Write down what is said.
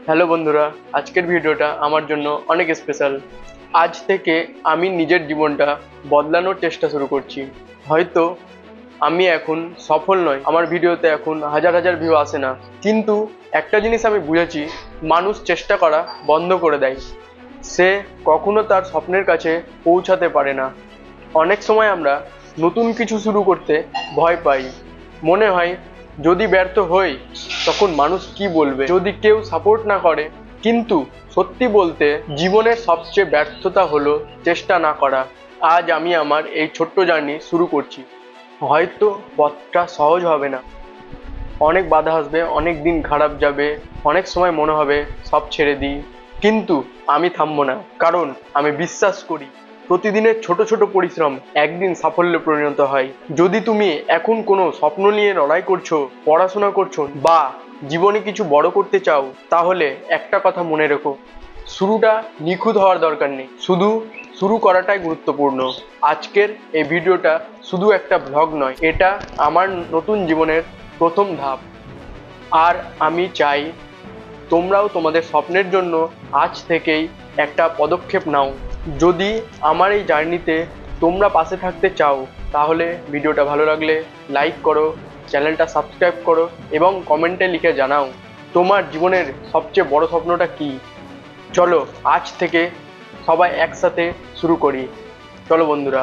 Hello বন্ধুরা, আজকের ভিডিওটা আমার জন্য অনেক স্পেশাল। আজ থেকে আমি নিজের জীবনটা বদলানোর চেষ্টা শুরু করছি। হয়তো আমি এখন সফল নই, আমার ভিডিওতে এখন হাজার হাজার ভিউ আসে না, কিন্তু একটা জিনিস আমি বুঝেছি, মানুষ চেষ্টা করা বন্ধ করে দেয়, সে কখনো তার স্বপ্নের কাছে পৌঁছাতে পারে না। অনেক সময় আমরা নতুন কিছু শুরু করতে ভয় পাই, মনে হয় যদি ব্যর্থ হই তখন মানুষ কি বলবে, যদি কেউ সাপোর্ট না করে। কিন্তু সত্যি বলতে জীবনের সবচেয়ে ব্যর্থতা হলো চেষ্টা না করা। আজ আমি আমার এই ছোট্ট জার্নি শুরু করছি। হয়তো পথটা সহজ হবে না, অনেক বাধা আসবে, অনেক দিন খারাপ যাবে, অনেক সময় মনে হবে সব ছেড়ে দিই, কিন্তু আমি থামবো না, কারণ আমি বিশ্বাস করি প্রতিদিনের ছোট ছোট পরিশ্রম একদিন সাফল্যে পরিণত হয়। যদি তুমি এখন কোনো স্বপ্ন নিয়ে লড়াই করছো, পড়াশোনা করছো বা জীবনে কিছু বড় করতে চাও, তাহলে একটা কথা মনে রেখো, শুরুটা নিখুঁত হওয়ার দরকার নেই, শুধু শুরু করাটাই গুরুত্বপূর্ণ। আজকের এই ভিডিওটা শুধু একটা ব্লগ নয়, এটা আমার নতুন জীবনের প্রথম ধাপ। আর আমি চাই তোমরাও তোমাদের স্বপ্নের জন্য আজ থেকেই একটা পদক্ষেপ নাও। যদি আমার এই জার্নিতে তোমরা পাশে থাকতে চাও, তাহলে ভিডিওটা ভালো লাগলে লাইক করো, চ্যানেলটা সাবস্ক্রাইব করো এবং কমেন্টে লিখে জানাও তোমার জীবনের সবচেয়ে বড় স্বপ্নটা কী। চলো আজ থেকে সবাই একসাথে শুরু করি। চলো বন্ধুরা।